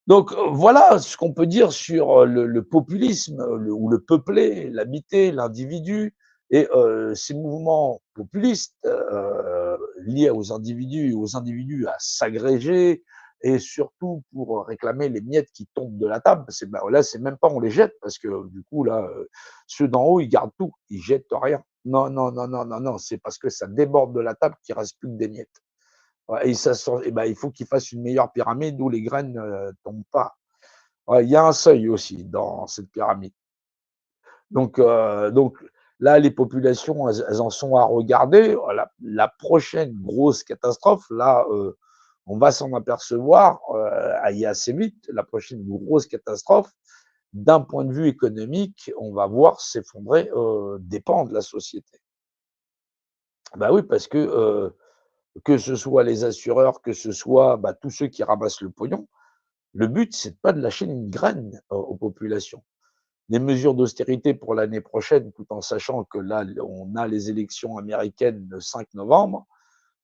Donc voilà ce qu'on peut dire sur le populisme, ou le peuplé, l'habité, l'individu et ces mouvements populistes liés aux individus à s'agréger et surtout pour réclamer les miettes qui tombent de la table. Là, c'est même pas on les jette parce que du coup là, ceux d'en haut ils gardent tout, ils jettent rien. Non, non, non, non, non, non, c'est parce que ça déborde de la table qu'il reste plus que des miettes. Ouais, et ben, il faut qu'ils fassent une meilleure pyramide où les graines ne tombent pas. Ouais, il y a un seuil aussi dans cette pyramide. Donc là, les populations, elles en sont à regarder. La prochaine grosse catastrophe, là, on va s'en apercevoir et assez vite. La prochaine grosse catastrophe, d'un point de vue économique, on va voir s'effondrer des pans de la société. Bah oui, parce que ce soit les assureurs, que ce soit bah, tous ceux qui ramassent le pognon, le but, c'est pas de lâcher une graine aux populations. Les mesures d'austérité pour l'année prochaine, tout en sachant que là, on a les élections américaines le 5 novembre,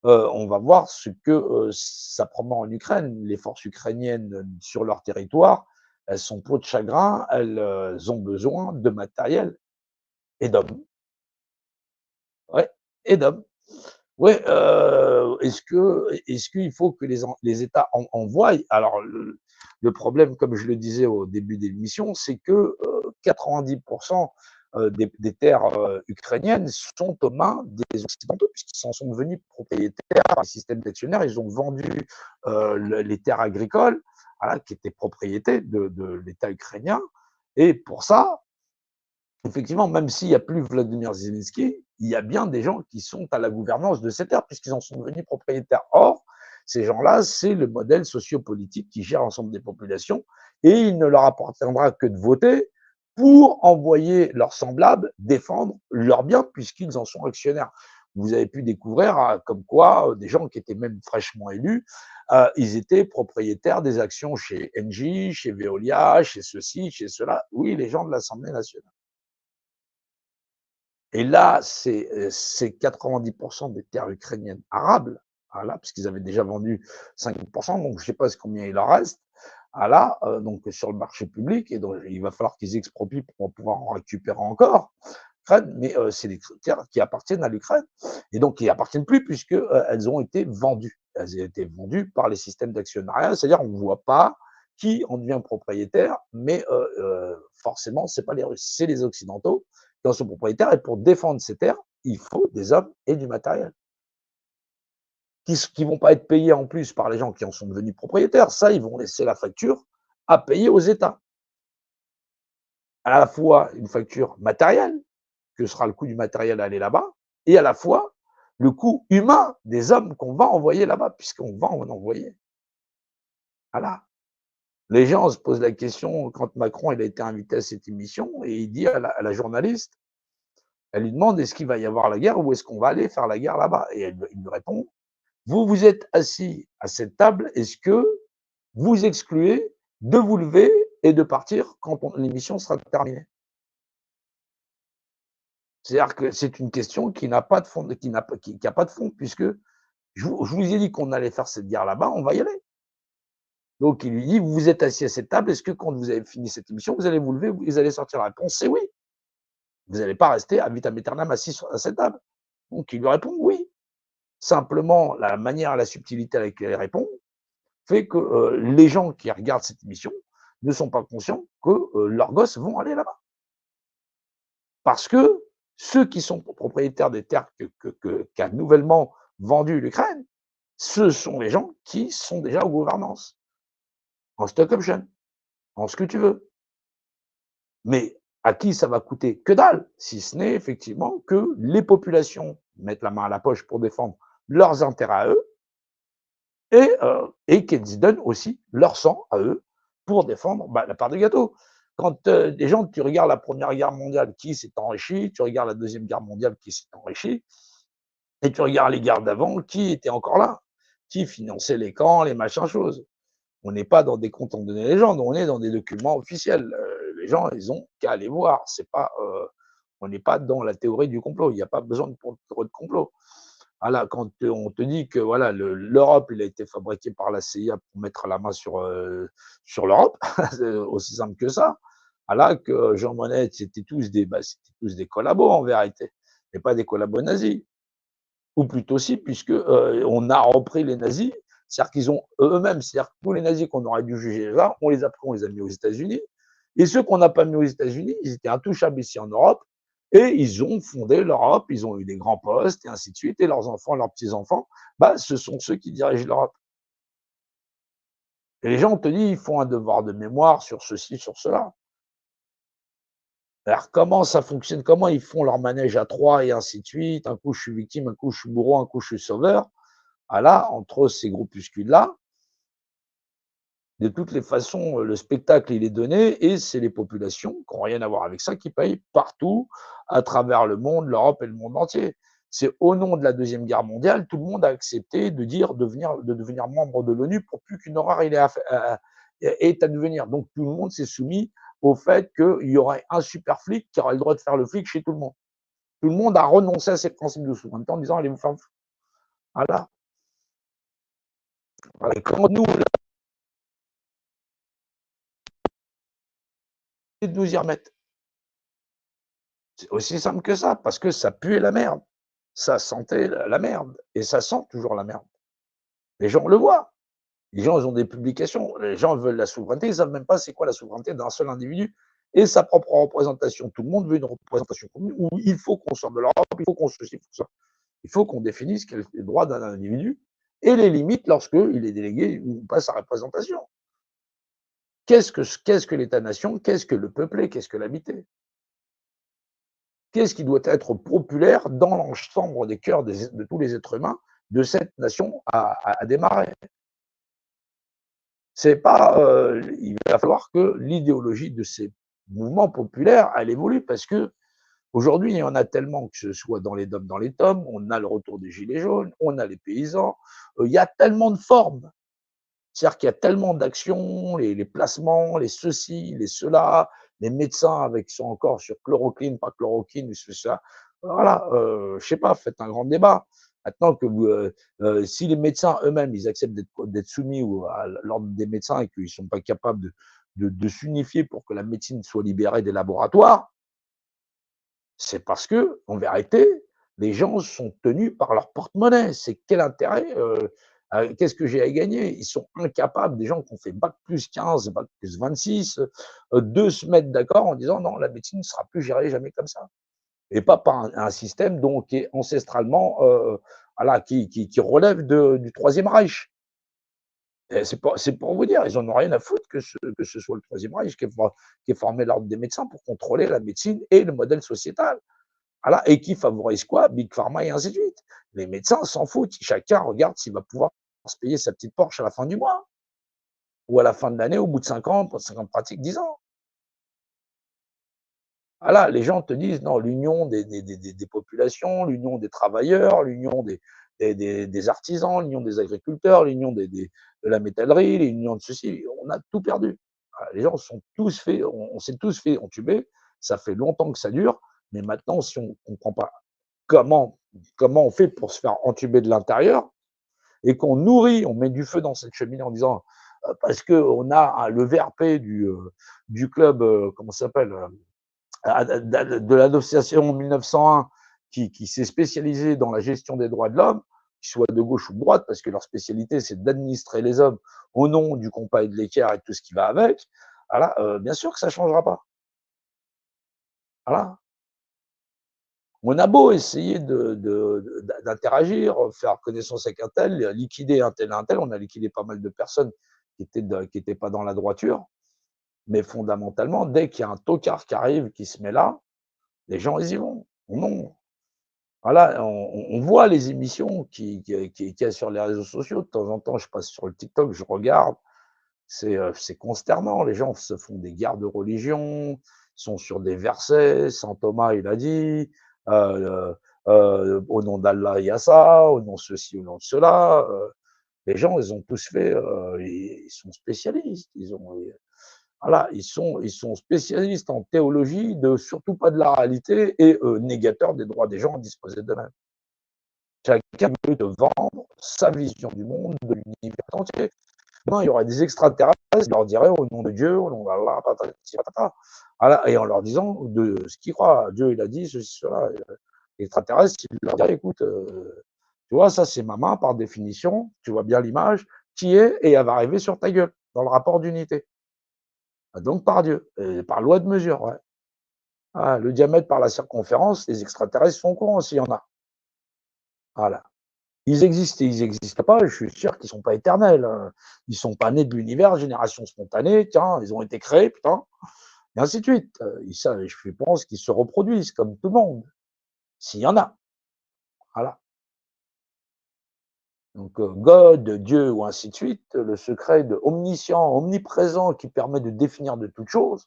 on va voir ce que ça promet en Ukraine. Les forces ukrainiennes sur leur territoire, elles sont peau de chagrin, elles ont besoin de matériel et d'hommes. Ouais, et d'hommes. Ouais, est-ce qu'il faut que les États envoient? Alors le problème, comme je le disais au début de l'émission, c'est que 90% des terres ukrainiennes sont aux mains des Occidentaux, puisqu'ils s'en sont devenus propriétaires par les systèmes d'actionnaires. Ils ont vendu les terres agricoles, voilà, qui étaient propriétés de l'État ukrainien. Et pour ça, effectivement, même s'il n'y a plus Vladimir Zelensky, il y a bien des gens qui sont à la gouvernance de ces terres puisqu'ils en sont devenus propriétaires. Or, ces gens-là, c'est le modèle sociopolitique qui gère l'ensemble des populations et il ne leur appartiendra que de voter pour envoyer leurs semblables défendre leurs biens puisqu'ils en sont actionnaires. Vous avez pu découvrir comme quoi des gens qui étaient même fraîchement élus, ils étaient propriétaires des actions chez Engie, chez Veolia, chez ceci, chez cela. Oui, les gens de l'Assemblée nationale. Et là, c'est 90% des terres ukrainiennes arables, voilà, parce qu'ils avaient déjà vendu 5%, donc je ne sais pas combien il en reste, voilà, donc sur le marché public, et donc il va falloir qu'ils expropient pour pouvoir en récupérer encore. Mais c'est des terres qui appartiennent à l'Ukraine, et donc qui appartiennent plus puisque elles ont été vendues. Elles ont été vendues par les systèmes d'actionnariat, c'est-à-dire on ne voit pas qui en devient propriétaire, mais forcément, ce n'est pas les Russes, c'est les Occidentaux qui en sont propriétaires. Et pour défendre ces terres, il faut des hommes et du matériel qui ne vont pas être payés en plus par les gens qui en sont devenus propriétaires. Ça, ils vont laisser la facture à payer aux États. À la fois une facture matérielle, que sera le coût du matériel à aller là-bas, et à la fois le coût humain des hommes qu'on va envoyer là-bas, puisqu'on va en envoyer. Voilà. Les gens se posent la question quand Macron il a été invité à cette émission et il dit à la journaliste, elle lui demande est-ce qu'il va y avoir la guerre ou est-ce qu'on va aller faire la guerre là-bas? Et il lui répond, vous vous êtes assis à cette table, est-ce que vous excluez de vous lever et de partir quand l'émission sera terminée? C'est-à-dire que c'est une question qui n'a pas de fond, qui a pas de fond, puisque je vous ai dit qu'on allait faire cette guerre là-bas, on va y aller. Donc il lui dit, vous vous êtes assis à cette table, est-ce que quand vous avez fini cette émission, vous allez vous lever, vous allez sortir? La réponse, c'est oui. Vous n'allez pas rester à vitam aeternam assis à cette table. Donc il lui répond oui. Simplement, la manière, la subtilité avec laquelle il répond fait que les gens qui regardent cette émission ne sont pas conscients que leurs gosses vont aller là-bas. Parce que ceux qui sont propriétaires des terres qu'a nouvellement vendues l'Ukraine, ce sont les gens qui sont déjà aux gouvernances, en stock option, en ce que tu veux. Mais à qui ça va coûter que dalle, si ce n'est effectivement que les populations mettent la main à la poche pour défendre leurs intérêts à eux et qu'elles y donnent aussi leur sang à eux pour défendre bah, la part du gâteau. Quand des gens, tu regardes la Première Guerre mondiale, qui s'est enrichi, tu regardes la Deuxième Guerre mondiale, qui s'est enrichi, et tu regardes les guerres d'avant, qui était encore là, qui finançait les camps, les machins choses. On n'est pas dans des contes en données légendes, on est dans des documents officiels. Les gens, ils ont qu'à aller voir. C'est pas, on n'est pas dans la théorie du complot. Il n'y a pas besoin de complot. Voilà, quand on te dit que voilà, l'Europe, il a été fabriqué par la CIA pour mettre la main sur l'Europe, c'est aussi simple que ça. Voilà, que Jean Monnet, c'était tous des collabos en vérité, mais pas des collabos nazis. Ou plutôt si, puisque on a repris les nazis, c'est-à-dire qu'ils ont eux-mêmes, c'est-à-dire que tous les nazis qu'on aurait dû juger là, on les a pris, on les a mis aux États-Unis. Et ceux qu'on n'a pas mis aux États-Unis, ils étaient intouchables ici en Europe. Et ils ont fondé l'Europe, ils ont eu des grands postes et ainsi de suite. Et leurs enfants, leurs petits-enfants, bah, ce sont ceux qui dirigent l'Europe. Et les gens te disent, ils font un devoir de mémoire sur ceci, sur cela. Alors comment ça fonctionne? Comment ils font leur manège à trois et ainsi de suite? Un coup je suis victime, un coup je suis bourreau, un coup je suis sauveur. Ah là, entre ces groupuscules-là, de toutes les façons, le spectacle, il est donné et c'est les populations qui n'ont rien à voir avec ça qui payent partout à travers le monde, l'Europe et le monde entier. C'est au nom de la Deuxième Guerre mondiale, tout le monde a accepté de dire de devenir membre de l'ONU pour plus qu'une horreur ait à devenir. Donc tout le monde s'est soumis au fait qu'il y aurait un super flic qui aurait le droit de faire le flic chez tout le monde. Tout le monde a renoncé à ses principes de souveraineté en disant allez vous faire. Voilà. Et quand nous, de nous y remettre. C'est aussi simple que ça, parce que ça puait la merde. Ça sentait la merde et ça sent toujours la merde. Les gens le voient. Les gens, ils ont des publications. Les gens veulent la souveraineté. Ils ne savent même pas c'est quoi la souveraineté d'un seul individu et sa propre représentation. Tout le monde veut une représentation commune où il faut qu'on sorte de l'Europe, il faut qu'on ceci, il faut ça. Il faut qu'on définisse quels sont les droits d'un individu et les limites lorsqu'il est délégué ou pas sa représentation. Qu'est-ce que l'État-nation? Qu'est-ce que le peuplé? Qu'est-ce que l'habité? Qu'est-ce qui doit être populaire dans l'ensemble des cœurs de tous les êtres humains de cette nation à démarrer? C'est pas, il va falloir que l'idéologie de ces mouvements populaires, elle évolue parce que aujourd'hui, il y en a tellement, que ce soit dans les DOM, dans les TOM, on a le retour des gilets jaunes, on a les paysans, il y a tellement de formes. C'est-à-dire qu'il y a tellement d'actions, les placements, les ceci, les cela, les médecins avec qui sont encore sur chloroquine, pas chloroquine, c'est ça. Voilà, je sais pas, faites un grand débat. Maintenant que si les médecins eux-mêmes, ils acceptent d'être soumis à l'ordre des médecins et qu'ils sont pas capables de s'unifier pour que la médecine soit libérée des laboratoires, c'est parce que, en vérité, les gens sont tenus par leur porte-monnaie. C'est quel intérêt qu'est-ce que j'ai à gagner? Ils sont incapables, des gens qui ont fait bac plus 15, bac plus 26, de se mettre d'accord en disant non, la médecine ne sera plus gérée jamais comme ça. Et pas par un système donc qui est ancestralement, voilà, qui relève du Troisième Reich. C'est pour vous dire, ils en ont rien à foutre que ce soit le Troisième Reich qui ait formé l'ordre des médecins pour contrôler la médecine et le modèle sociétal. Voilà, et qui favorise quoi? Big Pharma et ainsi de suite. Les médecins s'en foutent. Chacun regarde s'il va pouvoir se payer sa petite Porsche à la fin du mois ou à la fin de l'année, au bout de 5 ans, 5 ans de pratique, 10 ans. Voilà, les gens te disent non, l'union des populations, l'union des travailleurs, l'union des artisans, l'union des agriculteurs, l'union de la métallerie, l'union de ceci, on a tout perdu. Voilà, les gens sont tous fait, on s'est tous fait entuber, ça fait longtemps que ça dure, mais maintenant, si on ne comprend pas comment, comment on fait pour se faire entuber de l'intérieur et qu'on nourrit, on met du feu dans cette cheminée en disant parce qu'on a le VRP du club, comment ça s'appelle, de l'association 1901 qui s'est spécialisée dans la gestion des droits de l'homme, qu'ils soient de gauche ou de droite, parce que leur spécialité, c'est d'administrer les hommes au nom du compas et de l'équerre et tout ce qui va avec. Voilà, bien sûr que ça ne changera pas. Voilà. On a beau essayer d'interagir, faire connaissance avec un tel, liquider un tel, on a liquidé pas mal de personnes qui étaient pas dans la droiture, mais fondamentalement, dès qu'il y a un tocard qui arrive, qui se met là, les gens, ils y vont. Non. Voilà, on voit les émissions qu'il y a sur les réseaux sociaux. De temps en temps, je passe sur le TikTok, je regarde. C'est consternant. Les gens se font des guerres de religion, sont sur des versets. Saint Thomas, il a dit, euh, au nom d'Allah, il y a ça, au nom de ceci, au nom de cela. Les gens, ils ont tous fait, ils sont spécialistes. Voilà, ils sont spécialistes en théologie, surtout pas de la réalité, et négateurs des droits des gens à disposer d'eux-mêmes. Chacun veut te vendre sa vision du monde, de l'univers entier. Non, il y aurait des extraterrestres, ils leur diraient au nom de Dieu, au nom d'Allah, patati patata. Voilà, et en leur disant de ce qu'ils croient. Dieu, il a dit ceci, cela. Extraterrestres, il leur dirait, écoute, tu vois, ça c'est ma main par définition, tu vois bien l'image, qui est, et elle va arriver sur ta gueule, dans le rapport d'unité. Donc par Dieu, et par loi de mesure, ouais. Ah, le diamètre par la circonférence, les extraterrestres sont courants s'il y en a. Voilà. Ils existent et ils n'existent pas, je suis sûr qu'ils ne sont pas éternels. Ils ne sont pas nés de l'univers, génération spontanée, tiens, ils ont été créés, putain, et ainsi de suite. Je pense qu'ils se reproduisent comme tout le monde, s'il y en a. Voilà. Donc, God, Dieu, ou ainsi de suite, le secret de omniscient, omniprésent qui permet de définir de toutes choses,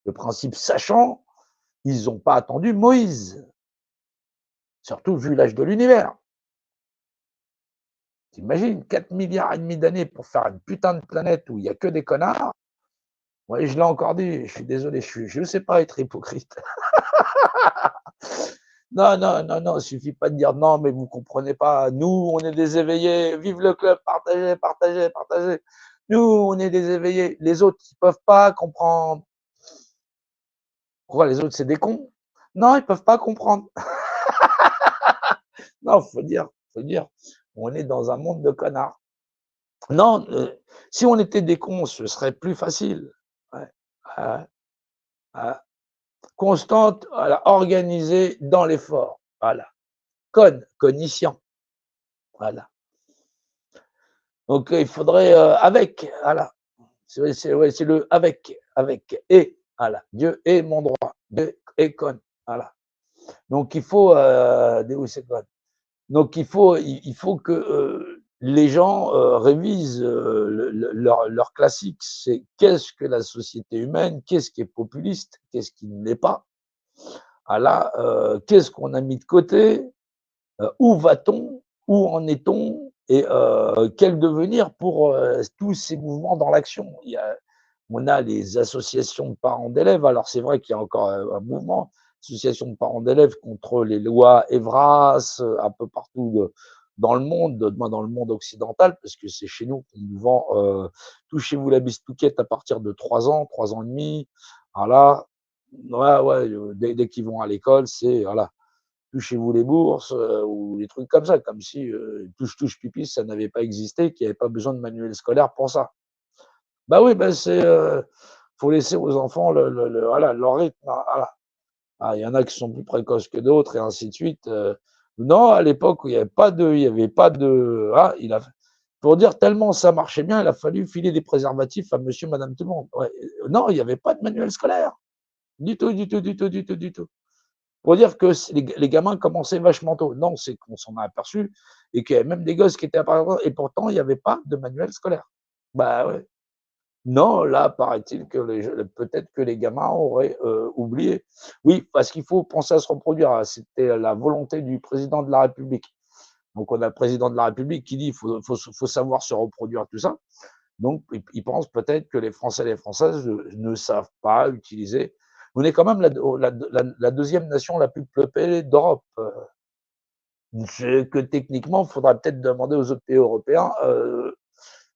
le principe sachant, ils n'ont pas attendu Moïse, surtout vu l'âge de l'univers. T'imagines, 4 milliards et demi d'années pour faire une putain de planète où il n'y a que des connards. Ouais, je l'ai encore dit, je suis désolé, je ne sais pas être hypocrite. Non, non, non, non, il suffit pas de dire non, mais vous comprenez pas. Nous, on est des éveillés. Vive le club, partagez, partagez, partagez. Nous, on est des éveillés. Les autres, ils peuvent pas comprendre. Pourquoi les autres, c'est des cons? Non, ils peuvent pas comprendre. Non, faut dire, on est dans un monde de connards. Non, si on était des cons, ce serait plus facile. Ouais. Constante, voilà, organisée dans l'effort. Voilà. Cognition. Voilà. Donc, il faudrait avec, voilà. C'est le avec, et, voilà. Dieu est mon droit. Dieu est con. Voilà. Donc, il faut, Donc, il faut que les gens révisent leur classique. C'est qu'est-ce que la société humaine, qu'est-ce qui est populiste, qu'est-ce qui ne l'est pas. Voilà, qu'est-ce qu'on a mis de côté, où va-t-on, où en est-on, et quel devenir pour tous ces mouvements dans l'action. On a les associations de parents d'élèves, alors c'est vrai qu'il y a encore un mouvement, association de parents d'élèves contre les lois Evras, un peu partout dans le monde, dans le monde occidental, parce que c'est chez nous qu'on nous vend touchez-vous la bistouquette à partir de 3 ans et demi, voilà, ouais, dès qu'ils vont à l'école, c'est, voilà, touchez-vous les bourses ou des trucs comme ça, comme si touche pipi, ça n'avait pas existé, qu'il n'y avait pas besoin de manuel scolaire pour ça. Bah oui, bah c'est faut laisser aux enfants voilà, leur rythme. Voilà. Ah, il y en a qui sont plus précoces que d'autres et ainsi de suite. Non, à l'époque où il y avait pas de, pour dire tellement ça marchait bien, il a fallu filer des préservatifs à monsieur, madame, tout le monde. Ouais. Non, il n'y avait pas de manuel scolaire. Du tout, du tout, du tout, du tout, du tout. Pour dire que les gamins commençaient vachement tôt. Non, c'est qu'on s'en a aperçu et qu'il y avait même des gosses qui étaient apparemment, et pourtant il n'y avait pas de manuel scolaire. Bah ouais. Non, là, paraît-il que peut-être que les gamins auraient oublié. Oui, parce qu'il faut penser à se reproduire. C'était la volonté du président de la République. Donc, on a le président de la République qui dit qu'il faut savoir se reproduire, tout ça. Donc, il pense peut-être que les Français et les Françaises ne savent pas utiliser. On est quand même la deuxième nation la plus peuplée d'Europe. C'est que techniquement, il faudra peut-être demander aux autres pays européens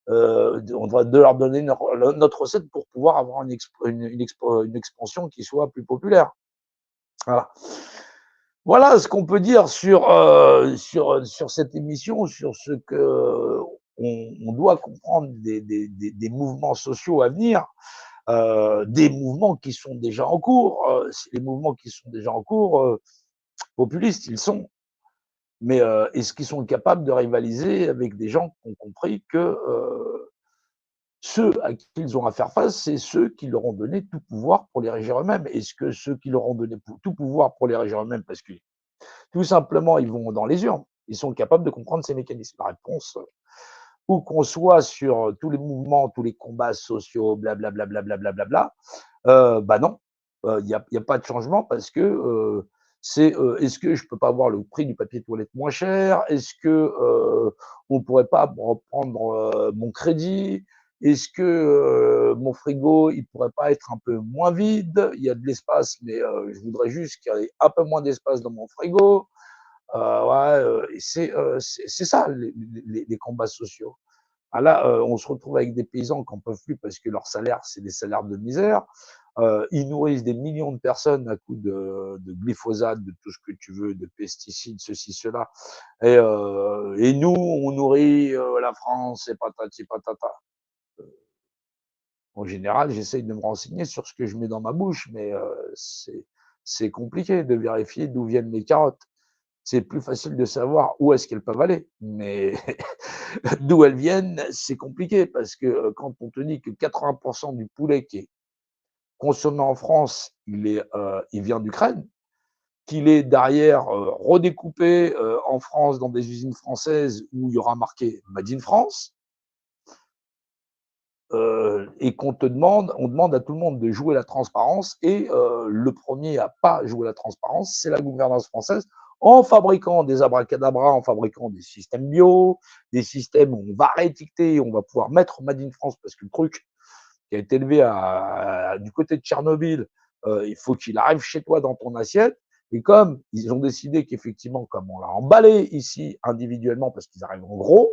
on doit leur donner notre recette pour pouvoir avoir une expansion qui soit plus populaire. Voilà. Voilà ce qu'on peut dire sur cette émission, sur ce que on doit comprendre des mouvements sociaux à venir, des mouvements qui sont déjà en cours. Les mouvements qui sont déjà en cours, populistes, ils sont. Mais est-ce qu'ils sont capables de rivaliser avec des gens qui ont compris que ceux à qui ils ont à faire face, c'est ceux qui leur ont donné tout pouvoir pour les régir eux-mêmes. Est-ce que ceux qui leur ont donné tout pouvoir pour les régir eux-mêmes, parce que tout simplement, ils vont dans les urnes, ils sont capables de comprendre ces mécanismes? La réponse, où qu'on soit sur tous les mouvements, tous les combats sociaux, blablabla, blablabla, bah non, y a pas de changement parce que c'est est-ce que je peux pas avoir le prix du papier toilette moins cher? Est-ce que on pourrait pas reprendre mon crédit? Est-ce que mon frigo, il pourrait pas être un peu moins vide? Il y a de l'espace, mais je voudrais juste qu'il y ait un peu moins d'espace dans mon frigo. Ouais, c'est ça les combats sociaux. Ah là, on se retrouve avec des paysans qui n'en peuvent plus parce que leurs salaires, c'est des salaires de misère. Ils nourrissent des millions de personnes à coups de glyphosate, de tout ce que tu veux, de pesticides, ceci, cela. Et nous, on nourrit la France et patati patata. En général, j'essaye de me renseigner sur ce que je mets dans ma bouche, mais c'est compliqué de vérifier d'où viennent les carottes. C'est plus facile de savoir où est-ce qu'elles peuvent aller, mais d'où elles viennent, c'est compliqué parce que quand on te dit que 80% du poulet qui est consommé en France, il vient d'Ukraine, qu'il est derrière redécoupé en France dans des usines françaises où il y aura marqué Made in France, et qu'on te demande, on demande à tout le monde de jouer la transparence, et le premier à pas jouer la transparence, c'est la gouvernance française, en fabriquant des abracadabras, en fabriquant des systèmes bio, des systèmes où on va réétiqueter, on va pouvoir mettre Made in France, parce que le truc qui a été élevé du côté de Tchernobyl, il faut qu'il arrive chez toi dans ton assiette. Et comme ils ont décidé qu'effectivement, comme on l'a emballé ici individuellement parce qu'ils arrivent en gros,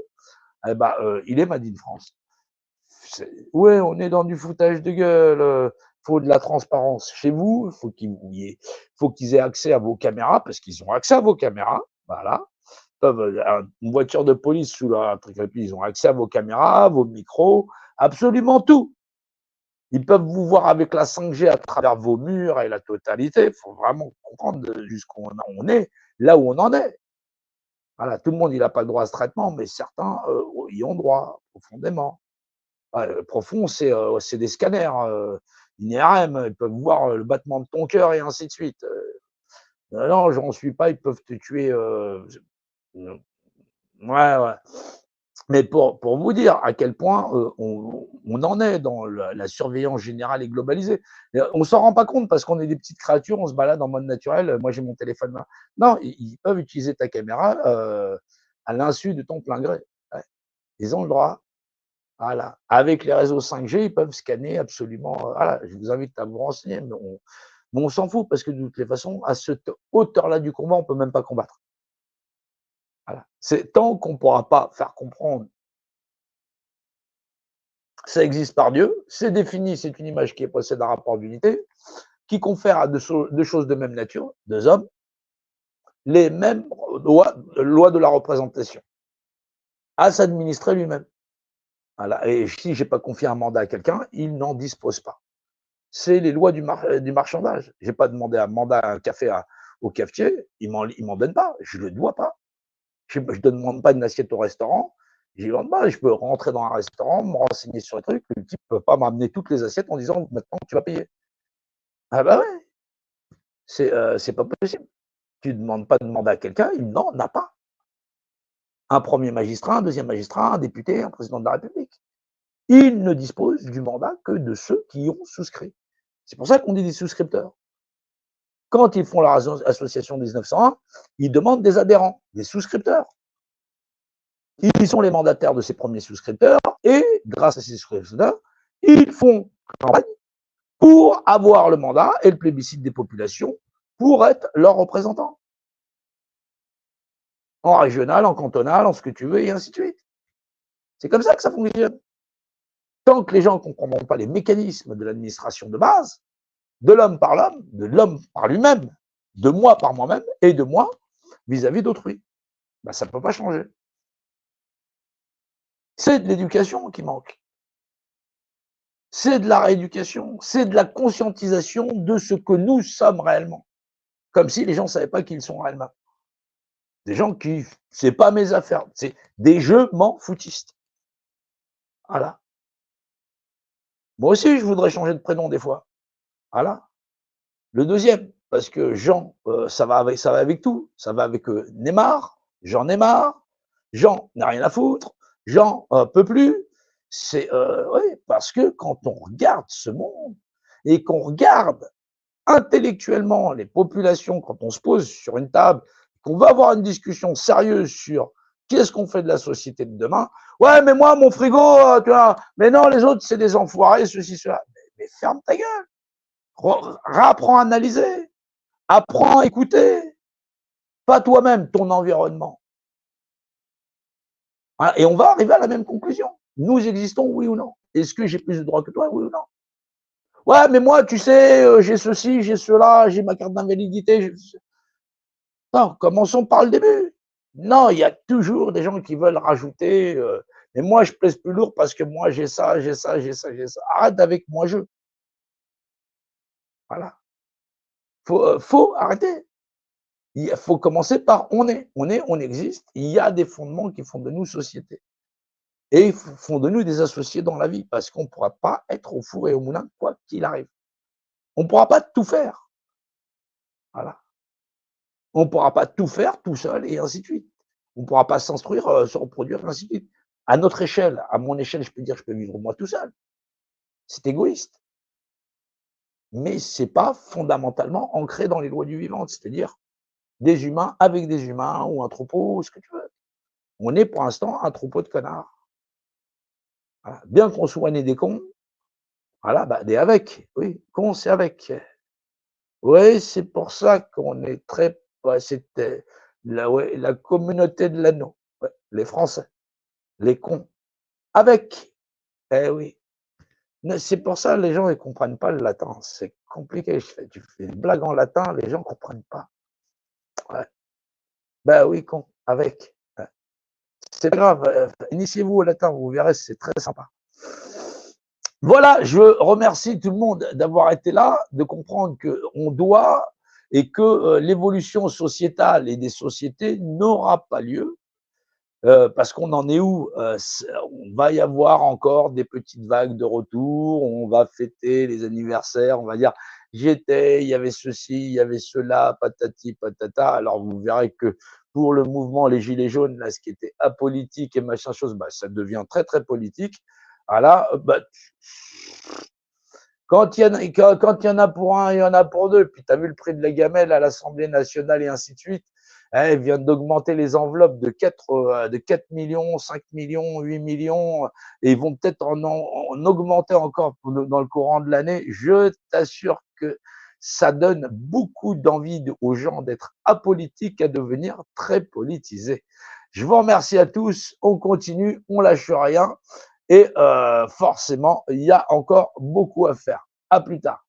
eh ben, il est Made in France. Ouais, on est dans du foutage de gueule. Faut de la transparence chez vous. Faut qu'ils aient accès à vos caméras parce qu'ils ont accès à vos caméras. Voilà. Une voiture de police sous la truc, ils ont accès à vos caméras, vos micros, absolument tout. Ils peuvent vous voir avec la 5G à travers vos murs et la totalité. Il faut vraiment comprendre jusqu'où on est, là où on en est. Voilà, tout le monde, il n'a pas le droit à ce traitement, mais certains y ont droit, profondément. Profond, c'est des scanners, une IRM, ils peuvent voir le battement de ton cœur et ainsi de suite. Non, j'en suis pas, ils peuvent te tuer. Ouais, ouais. Mais pour vous dire à quel point on en est dans la surveillance générale et globalisée. On ne s'en rend pas compte parce qu'on est des petites créatures, on se balade en mode naturel. Moi, j'ai mon téléphone là. Non, ils peuvent utiliser ta caméra à l'insu de ton plein gré. Ouais. Ils ont le droit. Voilà. Avec les réseaux 5G, ils peuvent scanner absolument. Voilà. Je vous invite à vous renseigner, mais on s'en fout parce que de toutes les façons, à cette hauteur-là du combat, on ne peut même pas combattre. Voilà. C'est tant qu'on ne pourra pas faire comprendre ça existe par Dieu, c'est défini, c'est une image qui possède un rapport d'unité, qui confère à deux choses de même nature, deux hommes, les mêmes lois de la représentation, à s'administrer lui-même. Voilà. Et si je n'ai pas confié un mandat à quelqu'un, il n'en dispose pas. C'est les lois du marchandage. Je n'ai pas demandé un mandat à un café au cafetier, il ne m'en donne pas, je ne le dois pas. Je ne demande pas une assiette au restaurant, j'y demande pas, je peux rentrer dans un restaurant, me renseigner sur les trucs, le type ne peut pas m'amener toutes les assiettes en disant maintenant tu vas payer. Ah bah ouais, c'est pas possible. Tu ne demandes pas de mandat à quelqu'un, il n'en a pas. Un premier magistrat, un deuxième magistrat, un député, un président de la République. Il ne dispose du mandat que de ceux qui ont souscrit. C'est pour ça qu'on dit des souscripteurs. Quand ils font leur association 1901, ils demandent des adhérents, des souscripteurs. Ils sont les mandataires de ces premiers souscripteurs et, grâce à ces souscripteurs, ils font campagne pour avoir le mandat et le plébiscite des populations pour être leurs représentants. En régional, en cantonal, en ce que tu veux, et ainsi de suite. C'est comme ça que ça fonctionne. Tant que les gens ne comprendront pas les mécanismes de l'administration de base, de l'homme par lui-même, de moi par moi-même, et de moi vis-à-vis d'autrui, ben, ça ne peut pas changer. C'est de l'éducation qui manque. C'est de la rééducation, c'est de la conscientisation de ce que nous sommes réellement. Comme si les gens ne savaient pas qui ils sont réellement. Des gens qui, c'est pas mes affaires, c'est des je m'en foutistes. Voilà. Moi aussi, je voudrais changer de prénom des fois. Voilà. Le deuxième, parce que Jean, ça va avec tout. Ça va avec Neymar, Jean Neymar, Jean n'a rien à foutre, Jean peut plus. C'est ouais, parce que quand on regarde ce monde et qu'on regarde intellectuellement les populations, quand on se pose sur une table, qu'on va avoir une discussion sérieuse sur qu'est-ce qu'on fait de la société de demain. Ouais, mais moi, mon frigo, tu vois, mais non, les autres, c'est des enfoirés, ceci, cela. Mais ferme ta gueule. Apprends à analyser. Apprends à écouter. pas toi-même, ton environnement. Hein, et on va arriver à la même conclusion. Nous existons, oui ou non? Est-ce que j'ai plus de droits que toi, oui ou non? Ouais, mais moi, tu sais, j'ai ceci, j'ai cela, j'ai ma carte d'invalidité. Non, commençons par le début. Non, il y a toujours des gens qui veulent rajouter, mais moi, je pèse plus lourd parce que moi, j'ai ça, j'ai ça, j'ai ça, j'ai ça. Arrête avec moi, je. Voilà. Faut arrêter. Il faut commencer par on existe. Il y a des fondements qui font de nous société. Et font de nous des associés dans la vie parce qu'on ne pourra pas être au four et au moulin quoi qu'il arrive. On ne pourra pas tout faire. Voilà. On ne pourra pas tout faire tout seul et ainsi de suite. On ne pourra pas s'instruire, se reproduire, ainsi de suite. À notre échelle, à mon échelle, je peux dire que je peux vivre moi tout seul. C'est égoïste. Mais ce n'est pas fondamentalement ancré dans les lois du vivant, c'est-à-dire des humains avec des humains ou un troupeau, ce que tu veux. On est pour l'instant un troupeau de connards. Voilà. Bien qu'on soit né des cons, voilà, bah, des avec. Oui, cons, c'est avec. Oui, c'est pour ça qu'on est très. Ouais, c'était ouais, la communauté de l'anneau. Ouais, les Français, les cons. Avec. Eh oui. C'est pour ça que les gens ne comprennent pas le latin. C'est compliqué. Tu fais une blague en latin, les gens ne comprennent pas. Ouais. Ben oui, con. Avec. Ouais. C'est pas grave. Initiez-vous au latin, vous verrez, c'est très sympa. Voilà, je remercie tout le monde d'avoir été là, de comprendre qu'on doit et que l'évolution sociétale et des sociétés n'aura pas lieu parce qu'on en est où on va y avoir encore des petites vagues de retour, on va fêter les anniversaires, on va dire j'étais, il y avait ceci, il y avait cela, patati patata. Alors vous verrez que pour le mouvement les Gilets jaunes, là, ce qui était apolitique et machin chose, bah, ça devient très très politique. Voilà, bah, quand il y en a pour un, il y en a pour deux. Puis tu as vu le prix de la gamelle à l'Assemblée nationale et ainsi de suite. Elle vient d'augmenter les enveloppes de 4 millions, 5 millions, 8 millions, et ils vont peut-être en augmenter encore dans le courant de l'année. Je t'assure que ça donne beaucoup d'envie aux gens d'être apolitiques à devenir très politisés. Je vous remercie à tous. On continue, on lâche rien. Et forcément, il y a encore beaucoup à faire. À plus tard.